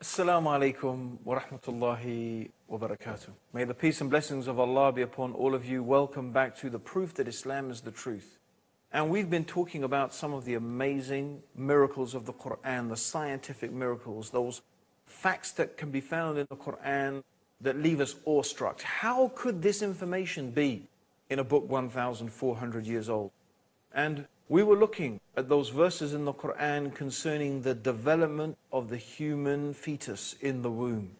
Assalamu alaikum wa rahmatullahi wa barakatuh. May the peace and blessings of Allah be upon all of you. Welcome back to the proof that Islam is the truth. And we've been talking about some of the amazing miracles of the Quran, the scientific miracles, those facts that can be found in the Quran that leave us awestruck. How could this information be in a book 1,400 years old? And we were looking at those verses in the Quran concerning the development of the human fetus in the womb.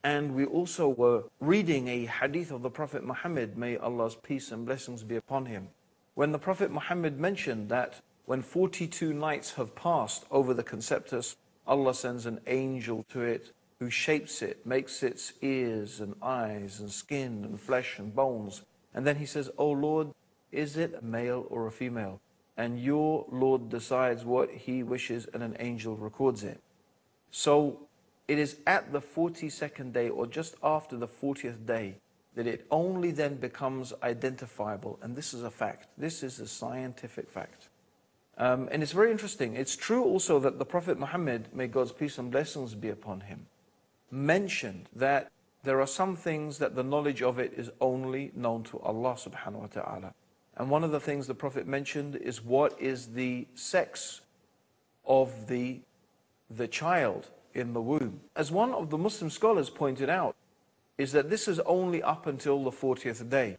And we also were reading a hadith of the Prophet Muhammad, may Allah's peace and blessings be upon him, when the Prophet Muhammad mentioned that when 42 nights have passed over the conceptus, Allah sends an angel to it who shapes it, makes its ears and eyes and skin and flesh and bones. And then he says, "Oh Lord, is it a male or a female?" And your Lord decides what he wishes and an angel records it. So it is at the 42nd day or just after the 40th day that it only then becomes identifiable. And this is a fact. This is a scientific fact. And it's very interesting. It's true also that the Prophet Muhammad, may God's peace and blessings be upon him, mentioned that there are some things that the knowledge of it is only known to Allah subhanahu wa ta'ala. And one of the things the Prophet mentioned is what is the sex of the child in the womb. As one of the Muslim scholars pointed out, is that this is only up until the 40th day.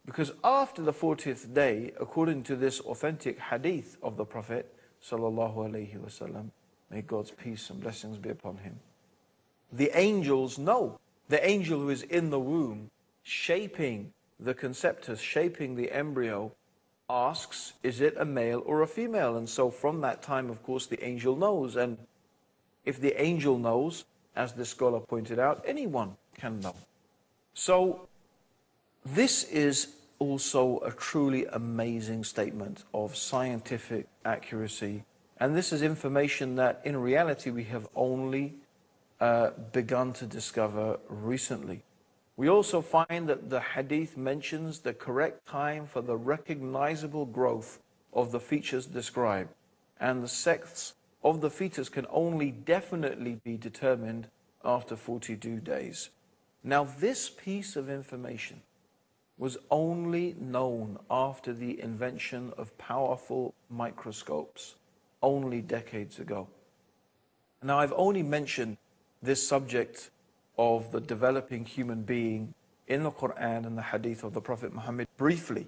Because after the 40th day, according to this authentic hadith of the Prophet sallallahu alaihi wasallam, may God's peace and blessings be upon him, the angels know. The angel who is in the womb, shaping the conceptus, shaping the embryo, asks, is it a male or a female? And so from that time, of course, the angel knows. And if the angel knows, as the scholar pointed out, anyone can know. So this is also a truly amazing statement of scientific accuracy. And this is information that in reality we have only begun to discover recently. We also find that the hadith mentions the correct time for the recognizable growth of the features described, and the sex of the fetus can only definitely be determined after 42 days. Now, this piece of information was only known after the invention of powerful microscopes, only decades ago. Now, I've only mentioned this subject of the developing human being in the Quran and the hadith of the Prophet Muhammad briefly.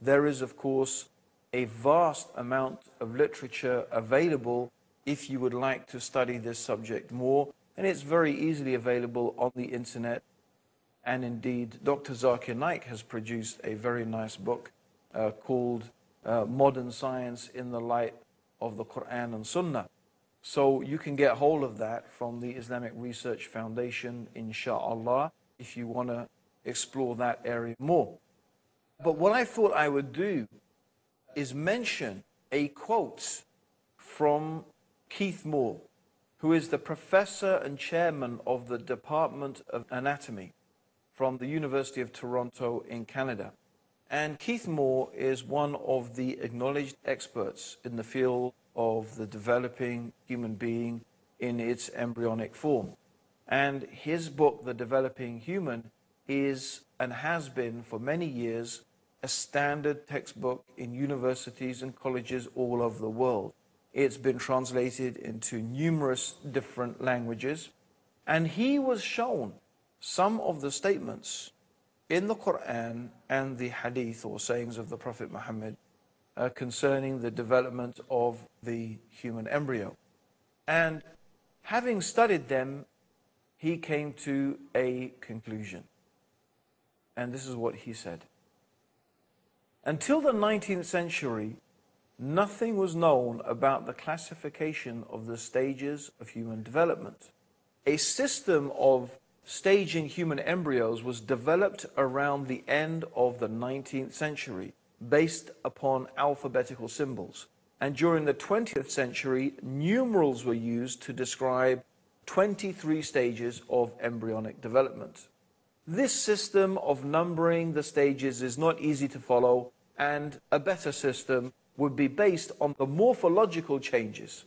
There is, of course, a vast amount of literature available if you would like to study this subject more, and it's very easily available on the internet. And indeed, Dr. Zakir Naik has produced a very nice book called Modern Science in the Light of the Quran and Sunnah. So you can get hold of that from the Islamic Research Foundation, inshallah, if you want to explore that area more. But what I thought I would do is mention a quote from Keith Moore, who is the professor and chairman of the Department of Anatomy from the University of Toronto in Canada. And Keith Moore is one of the acknowledged experts in the field of the developing human being in its embryonic form. And his book, The Developing Human, is and has been for many years a standard textbook in universities and colleges all over the world. It's been translated into numerous different languages, and he was shown some of the statements in the Quran and the hadith or sayings of the Prophet Muhammad concerning the development of the human embryo. And having studied them, he came to a conclusion. And this is what he said. Until the 19th century, nothing was known about the classification of the stages of human development. A system of staging human embryos was developed around the end of the 19th century, based upon alphabetical symbols. And during the 20th century, numerals were used to describe 23 stages of embryonic development. This system of numbering the stages is not easy to follow, and a better system would be based on the morphological changes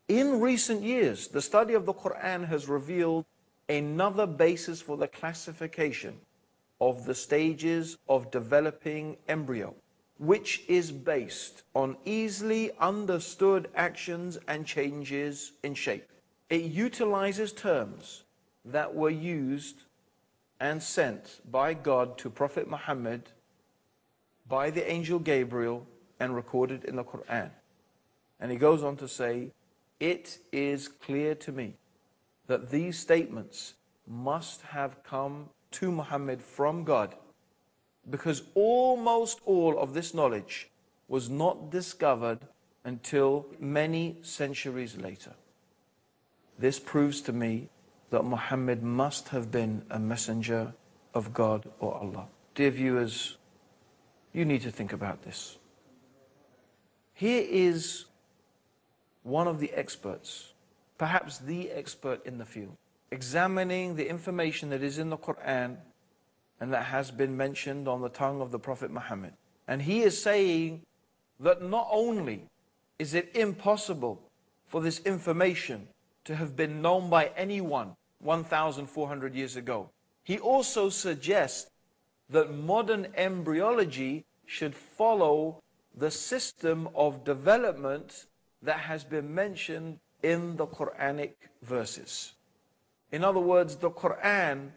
In recent years, the study of the Quran has revealed another basis for the classification of the stages of developing embryo, which is based on easily understood actions and changes in shape. It utilizes terms that were used and sent by God to Prophet Muhammad by the angel Gabriel and recorded in the Quran. And he goes on to say, it is clear to me that these statements must have come to Muhammad from God, because almost all of this knowledge was not discovered until many centuries later. This proves to me that Muhammad must have been a messenger of God or Allah. Dear viewers, you need to think about this. Here is one of the experts, perhaps the expert in the field, examining the information that is in the Quran and that has been mentioned on the tongue of the Prophet Muhammad. And he is saying that not only is it impossible for this information to have been known by anyone 1,400 years ago, he also suggests that modern embryology should follow the system of development that has been mentioned in the Quranic verses. In other words, the Quran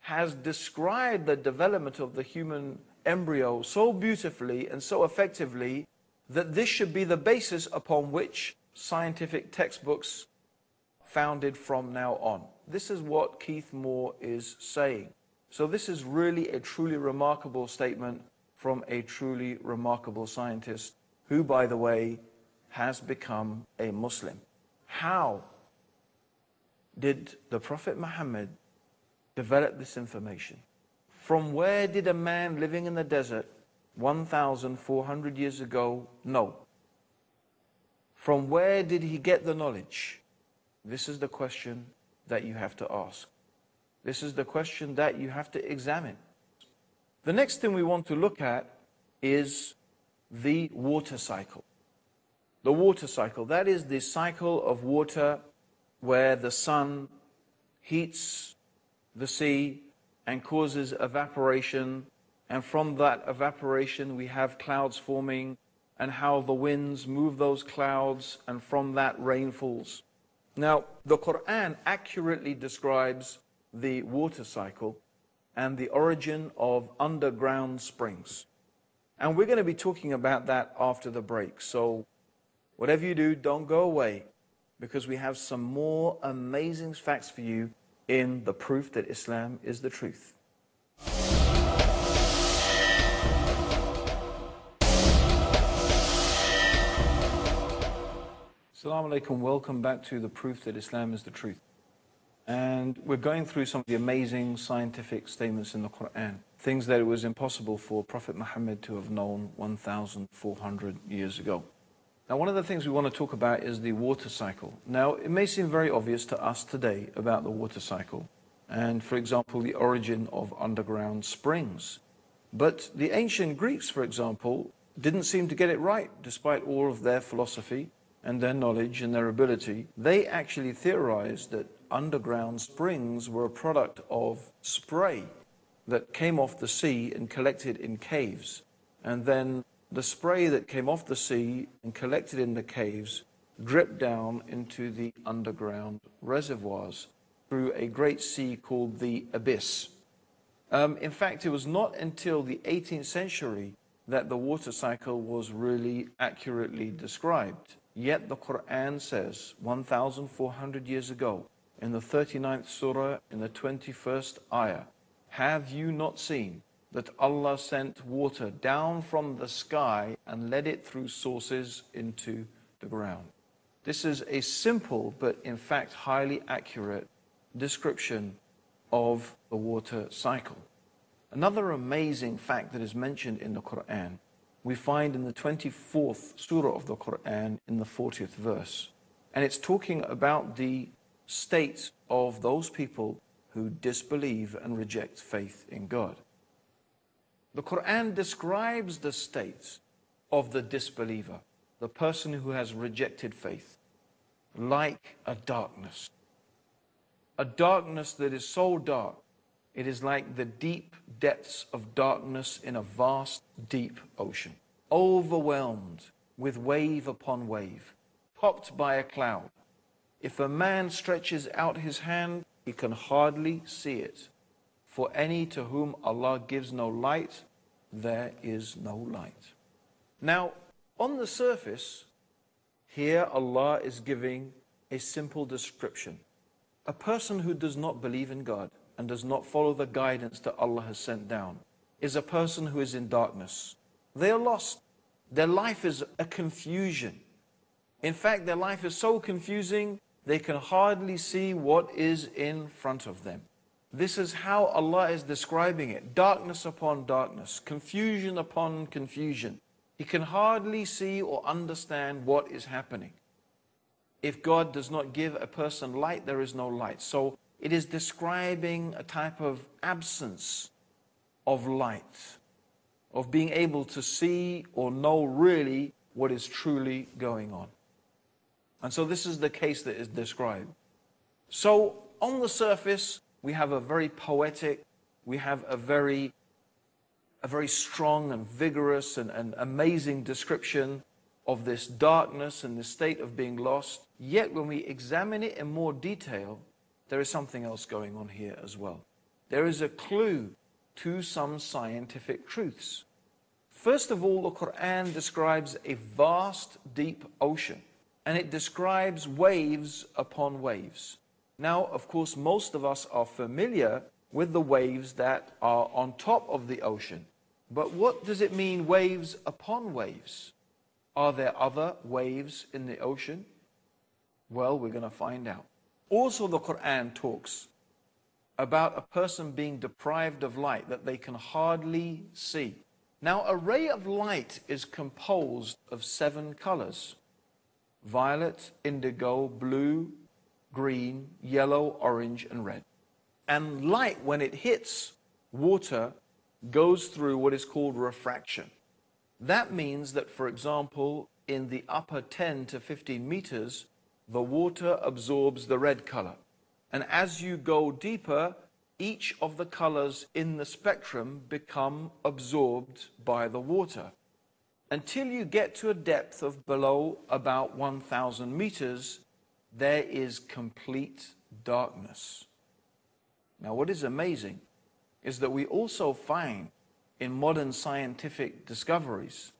has described the development of the human embryo so beautifully and so effectively that this should be the basis upon which scientific textbooks founded from now on. This is what Keith Moore is saying. So this is really a truly remarkable statement from a truly remarkable scientist who, by the way, has become a Muslim. How did the Prophet Muhammad develop this information? From where did a man living in the desert 1,400 years ago know? From where did he get the knowledge? This is the question that you have to ask. This is the question that you have to examine. The next thing we want to look at is the water cycle. The water cycle, that is the cycle of water where the sun heats the sea and causes evaporation, and from that evaporation we have clouds forming, and how the winds move those clouds, and from that rain falls. Now, the Quran accurately describes the water cycle and the origin of underground springs. And we're going to be talking about that after the break. So whatever you do, don't go away, because we have some more amazing facts for you in the proof that Islam is the truth. Assalamu alaikum, welcome back to the proof that Islam is the truth. And we're going through some of the amazing scientific statements in the Quran, things that it was impossible for Prophet Muhammad to have known 1,400 years ago. Now, one of the things we want to talk about is the water cycle. Now, it may seem very obvious to us today about the water cycle and, for example, the origin of underground springs. But the ancient Greeks, for example, didn't seem to get it right, despite all of their philosophy and their knowledge and their ability. They actually theorized that underground springs were a product of spray that came off the sea and collected in caves. And then the spray that came off the sea and collected in the caves dripped down into the underground reservoirs through a great sea called the Abyss. In fact, it was not until the 18th century that the water cycle was really accurately described. Yet the Quran says 1,400 years ago, in the 39th surah, in the 21st ayah, have you not seen that Allah sent water down from the sky and led it through sources into the ground? This is a simple but in fact highly accurate description of the water cycle. Another amazing fact that is mentioned in the Quran we find in the 24th surah of the Quran in the 40th verse. And it's talking about the state of those people who disbelieve and reject faith in God. The Quran describes the state of the disbeliever, the person who has rejected faith. like a darkness. A darkness that is so dark, it is like the deep depths of darkness in a vast, deep ocean, overwhelmed with wave upon wave, topped by a cloud. If a man stretches out his hand, he can hardly see it. For any to whom Allah gives no light, there is no light. Now, on the surface, here Allah is giving a simple description. A person who does not believe in God and does not follow the guidance that Allah has sent down is a person who is in darkness. They are lost. Their life is a confusion. In fact, their life is so confusing, they can hardly see what is in front of them. This is how Allah is describing it. Darkness upon darkness, confusion upon confusion. He can hardly see or understand what is happening. If God does not give a person light, there is no light. So it is describing a type of absence of light, of being able to see or know really what is truly going on. And so this is the case that is described. So on the surface, we have a very poetic, we have a very strong and vigorous and amazing description of this darkness and the state of being lost. Yet when we examine it in more detail, there is something else going on here as well. There is a clue to some scientific truths. First of all, the Quran describes a vast, deep ocean, and it describes waves upon waves. Now, of course, most of us are familiar with the waves that are on top of the ocean. But what does it mean, waves upon waves? Are there other waves in the ocean? Well, we're going to find out. Also, the Quran talks about a person being deprived of light, that they can hardly see. Now, a ray of light is composed of 7 colors: violet, indigo, blue, green, yellow, orange, and red. And light, when it hits water, goes through what is called refraction. That means that, for example, in the upper 10 to 15 meters, the water absorbs the red color. And as you go deeper, each of the colors in the spectrum become absorbed by the water, until you get to a depth of below about 1,000 meters, there is complete darkness. Now, what is amazing is that we also find in modern scientific discoveries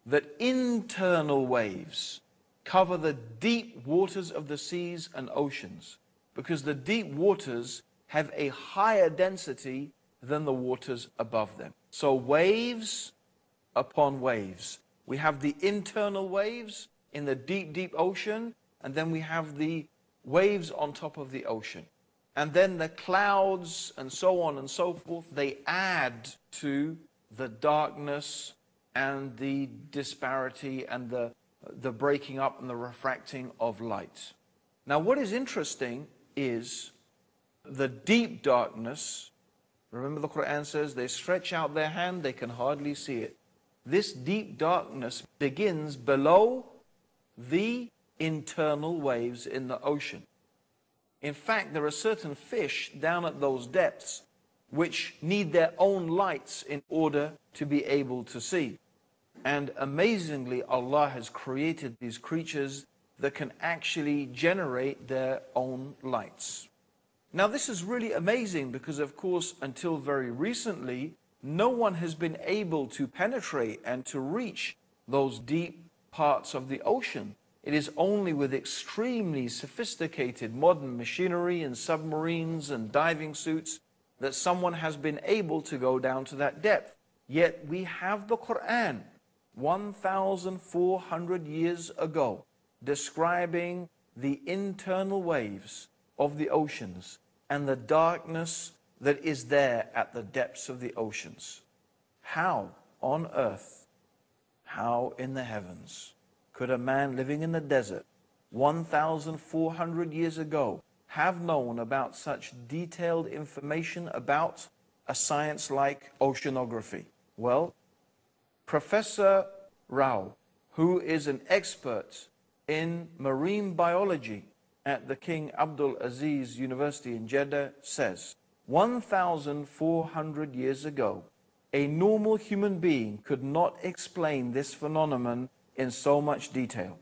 that internal waves cover the deep waters of the seas and oceans, because the deep waters have a higher density than the waters above them. So waves upon waves. We have the internal waves in the deep, deep ocean, and then we have the waves on top of the ocean. And then the clouds and so on and so forth, they add to the darkness and the disparity and the breaking up and the refracting of light. Now, what is interesting is the deep darkness. Remember, the Quran says they stretch out their hand, they can hardly see it. This deep darkness begins below the internal waves in the ocean. In fact, there are certain fish down at those depths which need their own lights in order to be able to see. And amazingly, Allah has created these creatures that can actually generate their own lights. Now, this is really amazing because, of course, until very recently, no one has been able to penetrate and to reach those deep parts of the ocean. It is only with extremely sophisticated modern machinery and submarines and diving suits that someone has been able to go down to that depth. Yet we have the Quran 1,400 years ago describing the internal waves of the oceans and the darkness that is there at the depths of the oceans. How on earth, how in the heavens could a man living in the desert 1,400 years ago have known about such detailed information about a science like oceanography? Well, Professor Rao, who is an expert in marine biology at the King Abdul Aziz University in Jeddah says, 1,400 years ago, a normal human being could not explain this phenomenon in so much detail.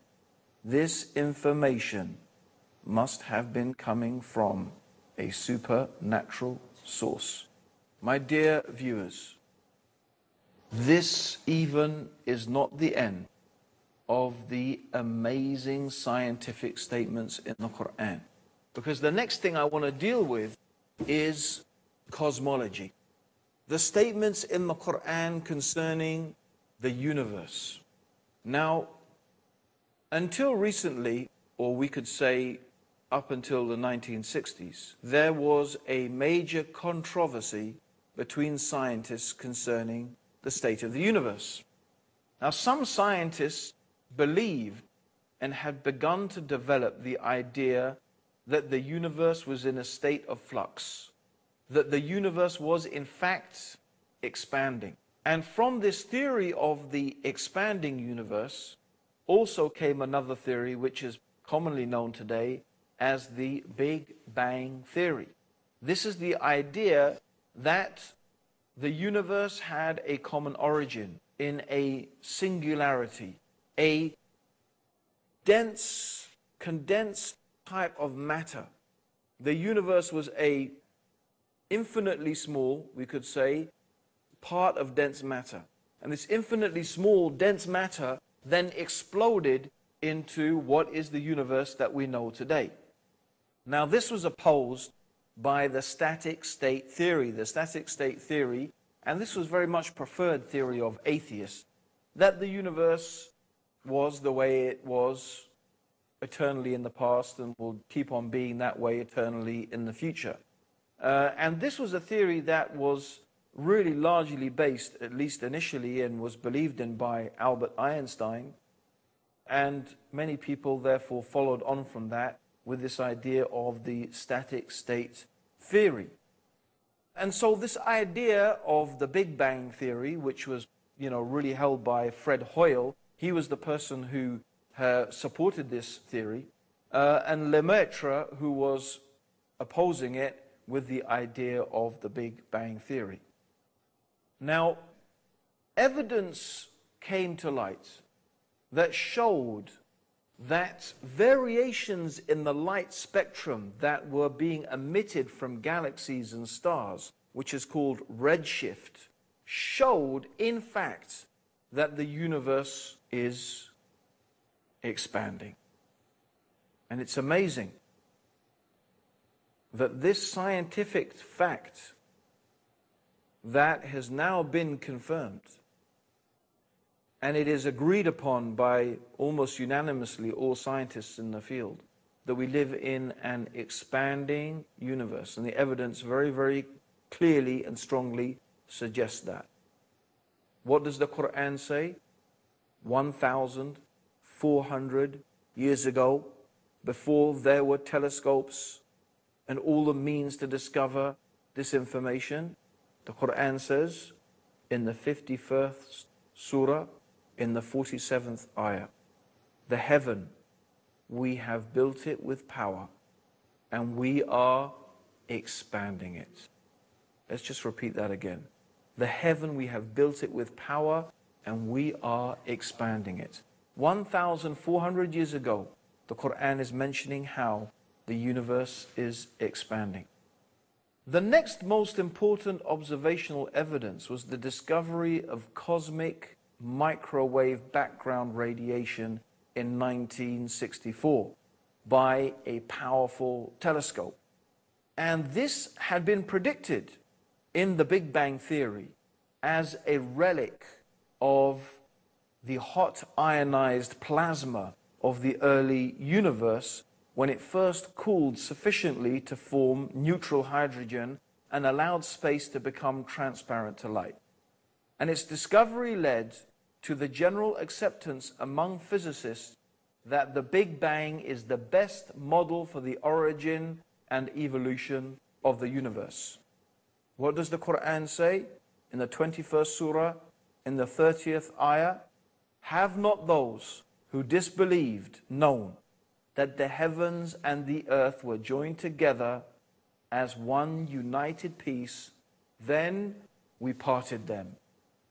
This information must have been coming from a supernatural source. My dear viewers, this even is not the end of the amazing scientific statements in the Quran. Because the next thing I want to deal with is cosmology. The statements in the Quran concerning the universe. Now, until recently, or we could say up until the 1960s, there was a major controversy between scientists concerning the state of the universe. Now, some scientists believed and had begun to develop the idea that the universe was in a state of flux, that the universe was in fact expanding. And from this theory of the expanding universe also came another theory which is commonly known today as the Big Bang Theory. This is the idea that the universe had a common origin in a singularity, a dense, condensed type of matter. The universe was a infinitely small, we could say, part of dense matter. And this infinitely small, dense matter then exploded into what is the universe that we know today. Now, this was opposed by the static state theory. The static state theory, and this was very much preferred theory of atheists, that the universe was the way it was eternally in the past and will keep on being that way eternally in the future. And this was a theory that was really largely based, at least initially, and was believed in by Albert Einstein. And many people therefore followed on from that with this idea of the static state theory. And so this idea of the Big Bang Theory, which was, really held by Fred Hoyle, he was the person who supported this theory, and Lemaitre, who was opposing it with the idea of the Big Bang Theory. Now, evidence came to light that showed that variations in the light spectrum that were being emitted from galaxies and stars, which is called redshift, showed, in fact, that the universe is expanding. And it's amazing that this scientific fact that has now been confirmed, and it is agreed upon by almost unanimously all scientists in the field, that we live in an expanding universe. And the evidence very, very clearly and strongly suggests that. What does the Quran say? 1,400 years ago, before there were telescopes and all the means to discover this information, the Quran says in the 51st surah, in the 47th ayah, the heaven, we have built it with power and we are expanding it. Let's just repeat that again. The heaven, we have built it with power and we are expanding it. 1,400 years ago, the Quran is mentioning how the universe is expanding. The next most important observational evidence was the discovery of cosmic microwave background radiation in 1964 by a powerful telescope. And this had been predicted in the Big Bang Theory as a relic of the hot ionized plasma of the early universe when it first cooled sufficiently to form neutral hydrogen and allowed space to become transparent to light. And its discovery led to the general acceptance among physicists that the Big Bang is the best model for the origin and evolution of the universe. What does the Quran say in the 21st surah, in the 30th ayah? Have not those who disbelieved known that the heavens and the earth were joined together as one united piece, then we parted them,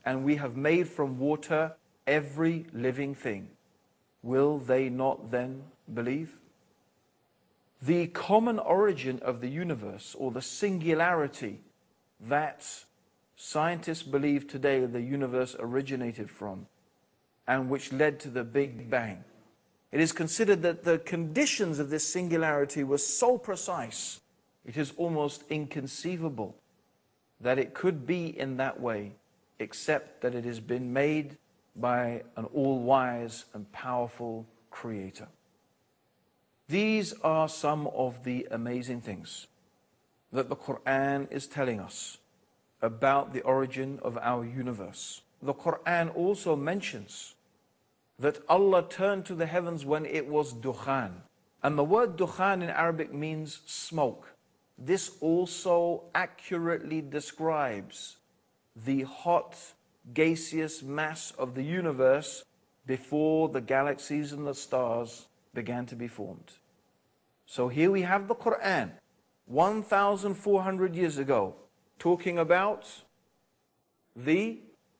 and we have made from water every living thing. Will they not then believe? The common origin of the universe, or the singularity that scientists believe today the universe originated from, and which led to the Big Bang. It is considered that the conditions of this singularity were so precise, it is almost inconceivable that it could be in that way, except that it has been made by an all-wise and powerful Creator. These are some of the amazing things that the Quran is telling us about the origin of our universe. The Quran also mentions that Allah turned to the heavens when it was dukhan. And the word dukhan in Arabic means smoke. This also accurately describes the hot, gaseous mass of the universe before the galaxies and the stars began to be formed. So here we have the Quran, 1,400 years ago, talking about the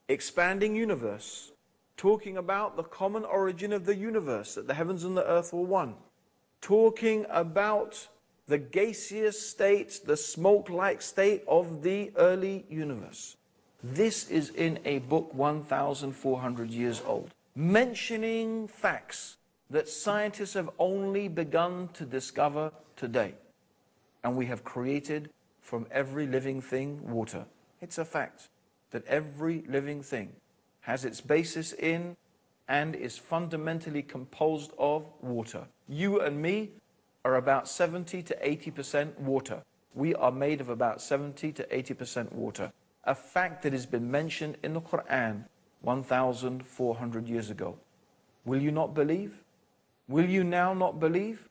expanding universe, talking about the common origin of the universe, that the heavens and the earth were one, talking about the gaseous state, the smoke-like state of the early universe. This is in a book 1,400 years old, mentioning facts that scientists have only begun to discover today. And we have created from every living thing water. It's a fact that every living thing has its basis in and is fundamentally composed of water. You and me are about 70 to 80% water. We are made of about 70 to 80% water. A fact that has been mentioned in the Quran 1,400 years ago. Will you not believe? Will you now not believe?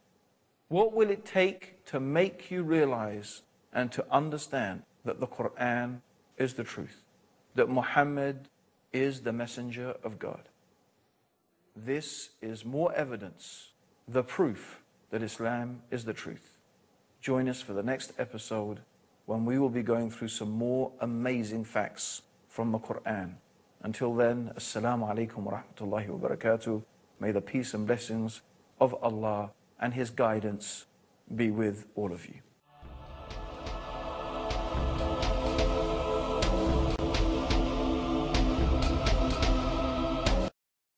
What will it take to make you realize and to understand that the Quran is the truth? That Muhammad is the messenger of God? This is more evidence, the proof that Islam is the truth. Join us for the next episode when we will be going through some more amazing facts from the Quran. Until then, Assalamu alaikum wa rahmatullahi wa barakatuh. May the peace and blessings of Allah and His guidance be with all of you.